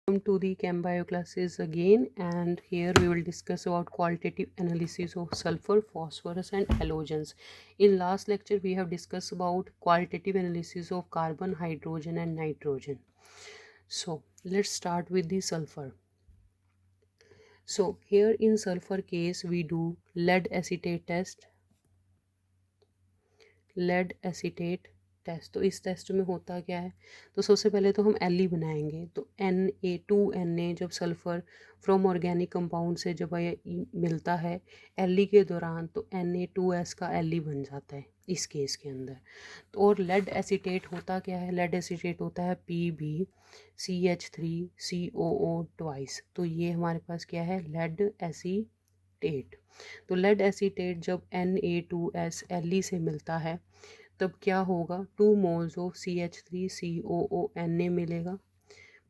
Welcome to the ChemBio classes again, and here we will discuss about qualitative analysis of sulfur, phosphorus and halogens. In last lecture we have discussed about qualitative analysis of carbon, hydrogen and nitrogen. So let's start with the sulfur. So here in sulfur case we do lead acetate test. तो इस test में होता क्या है, तो सबसे पहले तो हम एल बनाएंगे। तो Na2Na जब सल्फ़र फ्रॉम ऑर्गेनिक कंपाउंड से जब ये मिलता है एल के दौरान, तो Na2S का एल बन जाता है इस केस के अंदर। तो और लेड एसीटेट होता क्या है, लेड एसीटेट होता है PbCH3COO ट्वाइस। तो ये हमारे पास क्या है, लेड एसीटेट। तो लेड एसीटेट जब Na2S Li से मिलता है तब क्या होगा, 2 मोल्स ऑफ CH3COO मिलेगा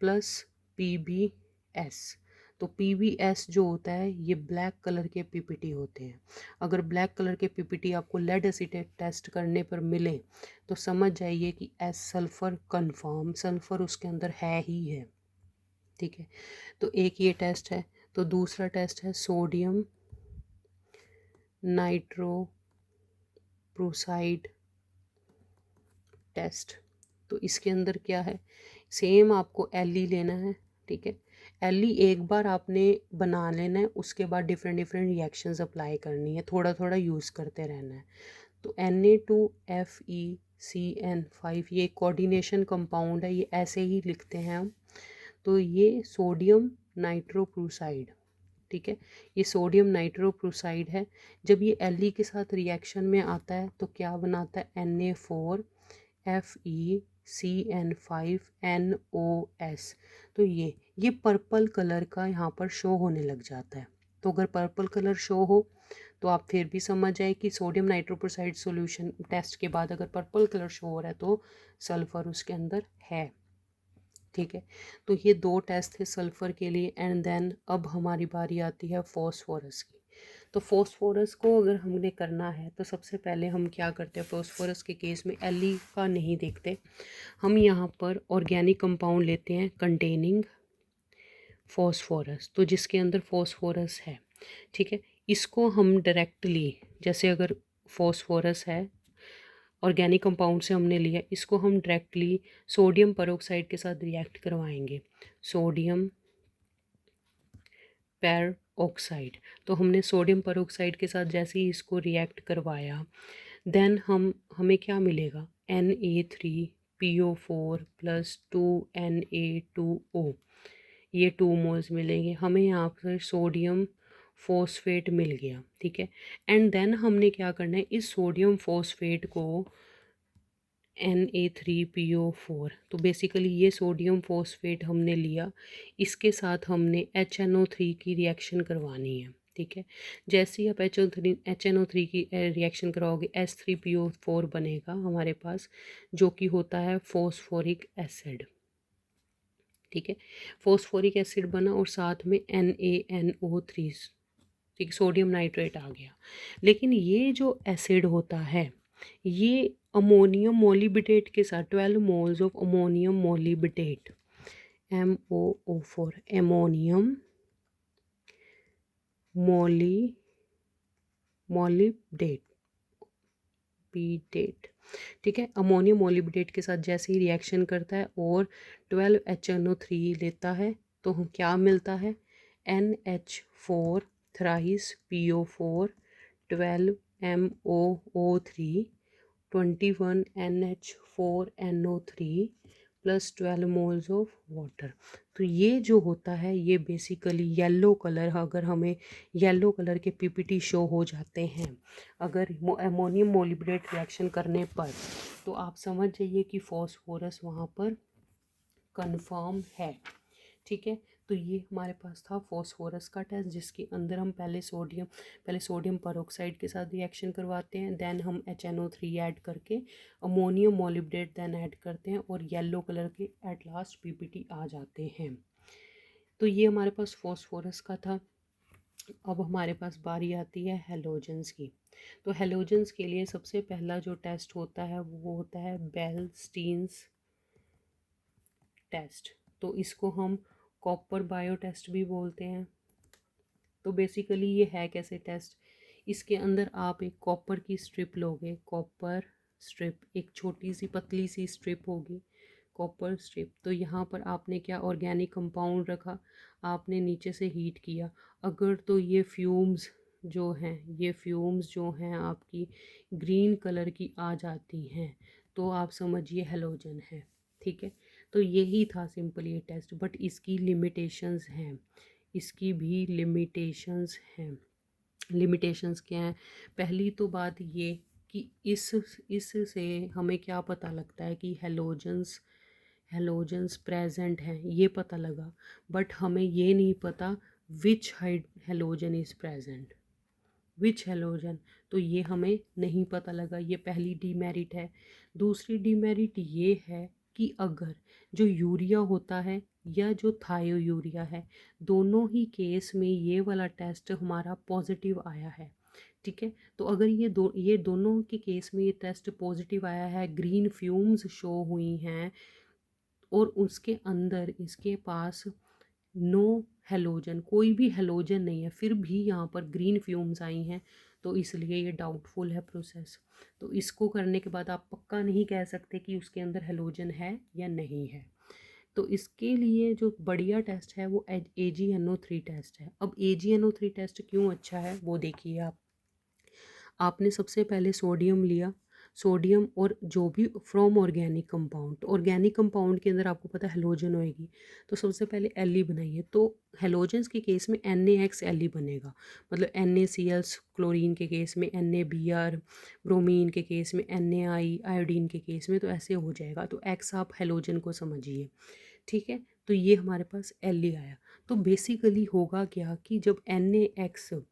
प्लस PbS। तो PbS जो होता है ये ब्लैक कलर के PPT होते हैं। अगर ब्लैक कलर के PPT आपको लेड एसीटेट टेस्ट करने पर मिले तो समझ जाइए कि एस सल्फ़र कन्फर्म, सल्फ़र उसके अंदर है ही है। ठीक है, तो एक ये टेस्ट है। तो दूसरा टेस्ट है सोडियम नाइट्रोप्रोसाइड टेस्ट। तो इसके अंदर क्या है, सेम आपको एल लेना है। ठीक है, एल एक बार आपने बना लेना है, उसके बाद डिफरेंट डिफरेंट रिएक्शंस अप्लाई करनी है, थोड़ा थोड़ा यूज़ करते रहना है। तो Na2FeCN5 ये कोऑर्डिनेशन कंपाउंड है, ये ऐसे ही लिखते हैं हम। तो ये सोडियम नाइट्रोप्रोसाइड, ठीक है, ये सोडियम नाइट्रोप्रोसाइड है। जब ये एल के साथ रिएक्शन में आता है तो क्या बनाता है, Na4FeCN5NOS। तो ये पर्पल कलर का यहाँ पर शो होने लग जाता है। तो अगर पर्पल कलर शो हो तो आप फिर भी समझ जाए कि सोडियम नाइट्रोप्रोसाइड सॉल्यूशन टेस्ट के बाद अगर पर्पल कलर शो हो रहा है तो सल्फर उसके अंदर है। ठीक है, तो ये दो टेस्ट थे सल्फ़र के लिए। एंड देन अब हमारी बारी आती है फॉस्फोरस की। तो फॉस्फोरस को अगर हमने करना है तो सबसे पहले हम क्या करते हैं, फॉस्फोरस के केस में एल का नहीं देखते, हम यहाँ पर ऑर्गेनिक कंपाउंड लेते हैं कंटेनिंग फॉस्फोरस, तो जिसके अंदर फॉस्फोरस है। ठीक है, इसको हम डायरेक्टली, जैसे अगर फॉस्फोरस है ऑर्गेनिक कंपाउंड से हमने लिया, इसको हम डायरेक्टली सोडियम पेरोक्साइड के साथ रिएक्ट करवाएंगे, सोडियम पेरोक्साइड। तो हमने सोडियम पेरोक्साइड के साथ जैसे ही इसको रिएक्ट करवाया, देन हमें क्या मिलेगा, Na3PO4 प्लस 2Na2O, ये 2 मोल्स मिलेंगे हमें। यहाँ पर सोडियम फॉस्फेट मिल गया। ठीक है, एंड देन हमने क्या करना है, इस सोडियम फॉस्फेट को Na3PO4, तो बेसिकली ये सोडियम फॉस्फेट हमने लिया, इसके साथ हमने HNO3 की रिएक्शन करवानी है। ठीक है, जैसे ही आप HNO3 की रिएक्शन कराओगे H3PO4 बनेगा हमारे पास, जो कि होता है फॉस्फोरिक एसिड। ठीक है, फॉस्फोरिक एसिड बना और साथ में NaNO3, ठीक, सोडियम नाइट्रेट आ गया। लेकिन ये जो एसिड होता है ये अमोनियम मोलिबिडेट के साथ 12 moles of ammonium molybdate MOO4, ammonium molybdate बीटेट। ठीक है, अमोनियम मोलिबिडेट के साथ जैसे ही रिएक्शन करता है और 12 HNO3 लेता है तो हम क्या मिलता है, NH4 thrice PO4 12 MOO3 21 NH4NO3 plus 12 moles of water. तो ये जो होता है ये बेसिकली येलो कलर, अगर हमें येलो कलर के PPT शो हो जाते हैं अगर अमोनियम मोलिब्डेट रिएक्शन करने पर, तो आप समझ जाइए कि फॉस्फोरस वहाँ पर कंफर्म है। ठीक है, तो ये हमारे पास था फॉस्फोरस का टेस्ट, जिसके अंदर हम पहले सोडियम पेरोक्साइड के साथ रिएक्शन करवाते हैं, देन हम HNO3 ऐड करके अमोनियम मोलिब्डेट देन ऐड करते हैं और येलो कलर के एट लास्ट PPT आ जाते हैं। तो ये हमारे पास फॉस्फोरस का था। अब हमारे पास बारी आती है हेलोजेंस की। तो हेलोजेंस के लिए सबसे पहला जो टेस्ट होता है वो होता है बेल स्टीन्स टेस्ट। तो इसको हम कॉपर बायो टेस्ट भी बोलते हैं। तो बेसिकली ये है कैसे टेस्ट, इसके अंदर आप एक कॉपर की स्ट्रिप लोगे, कॉपर स्ट्रिप, एक छोटी सी पतली सी स्ट्रिप होगी कॉपर स्ट्रिप। तो यहाँ पर आपने क्या ऑर्गेनिक कंपाउंड रखा, आपने नीचे से हीट किया। अगर तो ये फ्यूम्स जो हैं, ये फ्यूम्स जो हैं आपकी ग्रीन कलर की आ जाती हैं, तो आप समझिए हेलोजन है। ठीक है, तो यही था सिंपल ये टेस्ट, बट इसकी लिमिटेशंस हैं, इसकी भी लिमिटेशंस हैं। लिमिटेशंस क्या हैं? पहली तो बात ये कि इससे हमें क्या पता लगता है कि हेलोजन्स हेलोजन्स प्रेजेंट हैं, ये पता लगा, बट हमें ये नहीं पता विच halogen is present, which halogen, तो ये हमें नहीं पता लगा, ये पहली डीमेरिट है। दूसरी डीमेरिट ये है कि अगर जो यूरिया होता है या जो थायो यूरिया है, दोनों ही केस में ये वाला टेस्ट हमारा पॉजिटिव आया है। ठीक है, तो अगर ये दोनों के केस में ये टेस्ट पॉजिटिव आया है, ग्रीन फ्यूम्स शो हुई हैं और उसके अंदर इसके पास नो हेलोजन, कोई भी हेलोजन नहीं है, फिर भी यहाँ पर ग्रीन फ्यूम्स आई हैं, तो इसलिए ये डाउटफुल है प्रोसेस। तो इसको करने के बाद आप पक्का नहीं कह सकते कि उसके अंदर हेलोजन है या नहीं है। तो इसके लिए जो बढ़िया टेस्ट है वो AgNO3 टेस्ट है। अब AgNO3 टेस्ट क्यों अच्छा है वो देखिए आप। आपने सबसे पहले सोडियम लिया, सोडियम और जो भी फ्रॉम ऑर्गेनिक कंपाउंड, तो ऑर्गेनिक कंपाउंड के अंदर आपको पता है हेलोजन होएगी, तो सबसे पहले Li बनाइए। तो हेलोजन्स के केस में NaXLe बनेगा, मतलब NaCl क्लोरीन के केस में, NaBr ब्रोमीन के केस में, NaI आयोडीन के केस में, तो ऐसे हो जाएगा। तो X आप हेलोजन को समझिए। ठीक है, तो ये हमारे पास Li आया। तो बेसिकली होगा क्या कि जब NaX,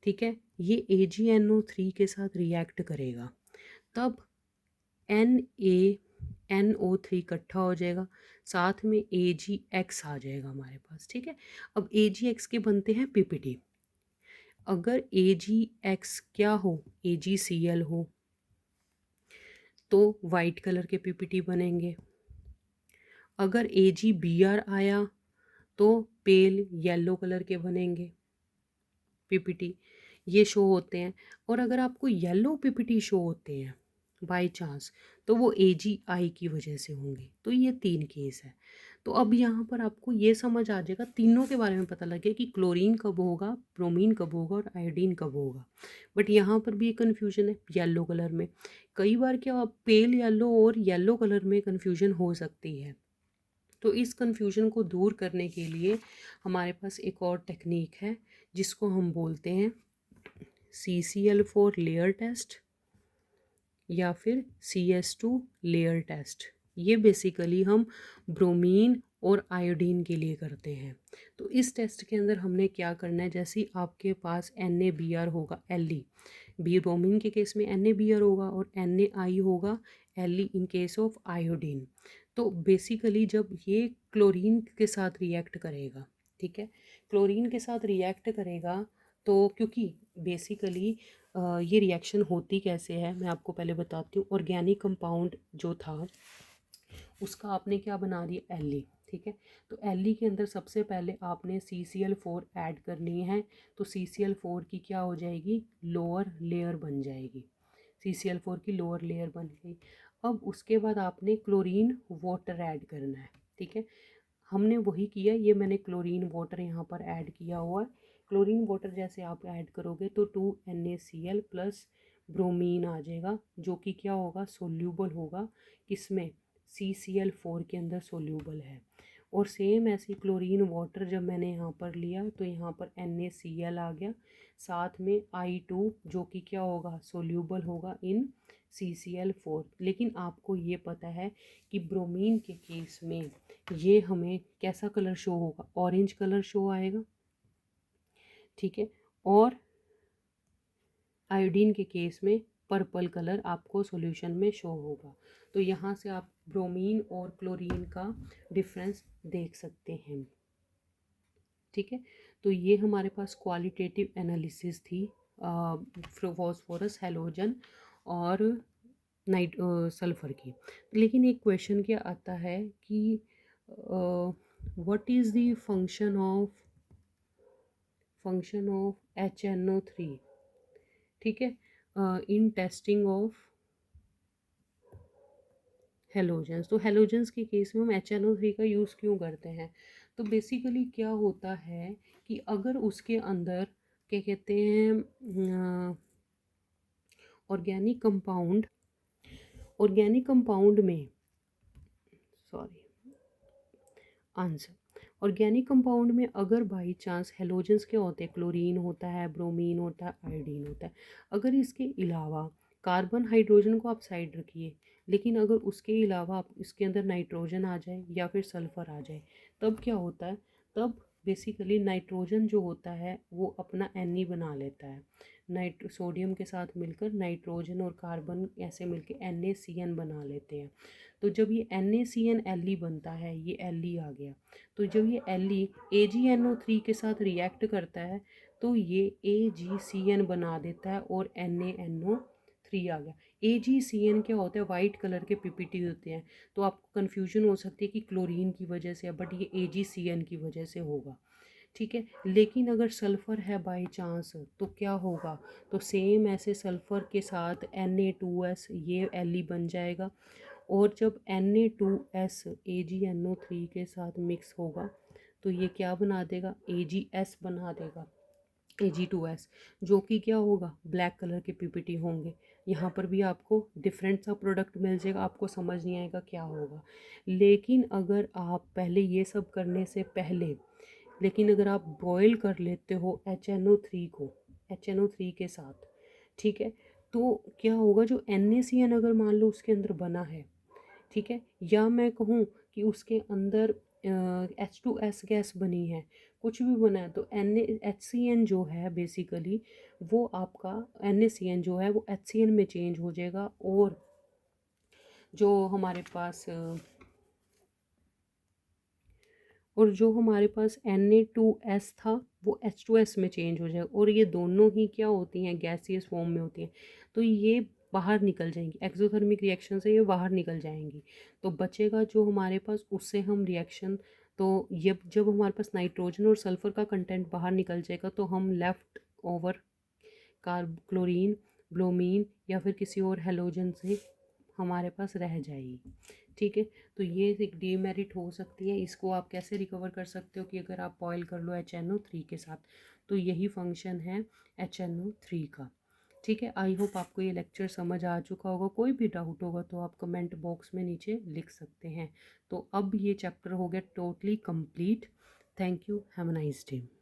ठीक है, ये AgNO3 के साथ रिएक्ट करेगा, तब NaNO3 इकट्ठा हो जाएगा, साथ में AgX आ जाएगा हमारे पास। ठीक है, अब AgX के बनते हैं PPT। अगर AgX क्या हो, AgCl हो, तो वाइट कलर के PPT बनेंगे। अगर AgBr आया तो पेल येलो कलर के बनेंगे PPT, ये शो होते हैं। और अगर आपको येलो PPT शो होते हैं बाय चांस, तो वो AgI की वजह से होंगे। तो ये 3 केस है। तो अब यहाँ पर आपको ये समझ आ जाएगा, तीनों के बारे में पता लगे कि क्लोरीन कब होगा, ब्रोमीन कब होगा और आयोडीन कब होगा। बट यहाँ पर भी एक कन्फ्यूजन है येलो कलर में। कई बार क्या पेल येलो और येलो कलर में कन्फ्यूजन हो सकती है। तो इस कन्फ्यूजन को दूर करने के लिए हमारे पास एक और टेक्निक है, जिसको हम बोलते हैं CCl4 लेयर टेस्ट या फिर CS2 लेयर टेस्ट। ये बेसिकली हम ब्रोमीन और आयोडीन के लिए करते हैं। तो इस टेस्ट के अंदर हमने क्या करना है, जैसे आपके पास NaBr होगा, Li बी ब्रोमीन के केस में NaBr होगा और NaI होगा Li in case of iodine. तो बेसिकली जब ये क्लोरीन के साथ रिएक्ट करेगा, ठीक है, क्लोरीन के साथ रिएक्ट करेगा, तो क्योंकि बेसिकली ये रिएक्शन होती कैसे है मैं आपको पहले बताती हूँ। ऑर्गेनिक कंपाउंड जो था उसका आपने क्या बना दिया, Li। ठीक है, तो Li के अंदर सबसे पहले आपने CCl4 ऐड करनी है, तो CCl4 की क्या हो जाएगी, लोअर लेयर बन जाएगी। CCl4 की लोअर लेयर बन गई। अब उसके बाद आपने क्लोरीन वाटर ऐड करना है। ठीक है, हमने वही किया, ये मैंने क्लोरीन वाटर यहाँ पर ऐड किया हुआ है। क्लोरीन वाटर जैसे आप ऐड करोगे तो 2NaCl प्लस ब्रोमीन आ जाएगा, जो कि क्या होगा, सोल्यूबल होगा किसमें, CCl4 के अंदर सोल्यूबल है। और सेम ऐसे क्लोरीन वाटर जब मैंने यहाँ पर लिया तो यहाँ पर NaCl आ गया, साथ में I2 जो कि क्या होगा, सोल्यूबल होगा इन CCl4। लेकिन आपको ये पता है कि ब्रोमीन के केस में ये हमें कैसा कलर शो होगा, ऑरेंज कलर शो आएगा। ठीक है, और आयोडीन के केस में पर्पल कलर आपको सॉल्यूशन में शो होगा। तो यहाँ से आप ब्रोमीन और क्लोरीन का डिफरेंस देख सकते हैं। ठीक है, तो ये हमारे पास क्वालिटेटिव एनालिसिस थी फॉस्फोरस, हेलोजन और सल्फ़र की। लेकिन एक क्वेश्चन क्या आता है कि what is the function of HNO3, ठीक है, इन टेस्टिंग ऑफ हेलोजेंस। तो हेलोजेंस के केस में हम HNO3 का यूज़ क्यों करते हैं? तो बेसिकली क्या होता है कि अगर उसके अंदर क्या कहते हैं ऑर्गेनिक कंपाउंड में, सॉरी, आंसर, ऑर्गेनिक कंपाउंड में अगर बाई चांस हेलोजेंस क्या होते हैं, क्लोरीन होता है, ब्रोमीन होता है, आयोडीन होता है, अगर इसके अलावा कार्बन हाइड्रोजन को आप साइड रखिए, लेकिन अगर उसके अलावा आप इसके अंदर नाइट्रोजन आ जाए या फिर सल्फ़र आ जाए, तब क्या होता है, तब बेसिकली नाइट्रोजन जो होता है वो अपना Ne बना लेता है, सोडियम के साथ मिलकर नाइट्रोजन और कार्बन ऐसे मिलकर NaCN बना लेते हैं। तो जब ये NaCN बनता है, ये Li आ गया, तो जब ये Li AgNO3 के साथ रिएक्ट करता है तो ये AgCN बना देता है और NaNO3 आ गया। AgCN क्या होता है, वाइट कलर के PPT होते हैं, तो आपको कन्फ्यूजन हो सकती है कि क्लोरीन की वजह से, बट ये AgCN की वजह से होगा, ठीक है। लेकिन अगर सल्फ़र है बाई चांस तो क्या होगा, तो सेम ऐसे सल्फ़र के साथ Na2S ये Li बन जाएगा, और जब Na2S AgNO3 के साथ मिक्स होगा तो ये क्या बना देगा, AgS बना देगा, Ag2S, जो कि क्या होगा, ब्लैक कलर के PPT होंगे। यहाँ पर भी आपको डिफरेंट सा प्रोडक्ट मिल जाएगा, आपको समझ नहीं आएगा क्या होगा। लेकिन अगर आप पहले ये सब करने से पहले, लेकिन अगर आप बॉयल कर लेते हो HNO3 के साथ, ठीक है, तो क्या होगा, जो NaCN अगर मान लो उसके अंदर बना है, ठीक है, या मैं कहूँ कि उसके अंदर H2S गैस बनी है, कुछ भी बना है, तो HCN जो है बेसिकली वो आपका NaCN जो है वो HCN में चेंज हो जाएगा, जो हमारे पास और जो हमारे पास Na2S था वो H2S में चेंज हो जाएगा, और ये दोनों ही क्या होती हैं, गैसियस फॉर्म में होती हैं, तो ये बाहर निकल जाएंगी, एक्सोथर्मिक रिएक्शन से ये बाहर निकल जाएंगी। तो बचेगा जो हमारे पास, उससे हम रिएक्शन, तो ये जब हमारे पास नाइट्रोजन और सल्फ़र का कंटेंट बाहर निकल जाएगा तो हम लेफ़्ट ओवर क्लोरीन, ब्रोमीन या फिर किसी और हेलोजन से हमारे पास रह जाएगी, ठीक है। तो ये एक डीमेरिट हो सकती है, इसको आप कैसे रिकवर कर सकते हो कि अगर आप बॉयल कर लो HNO3 के साथ, तो यही फंक्शन है HNO3 का, ठीक है। आई होप आपको ये लेक्चर समझ आ चुका होगा, कोई भी डाउट होगा तो आप कमेंट बॉक्स में नीचे लिख सकते हैं। तो अब ये चैप्टर हो गया totally complete. Thank you, have a nice day.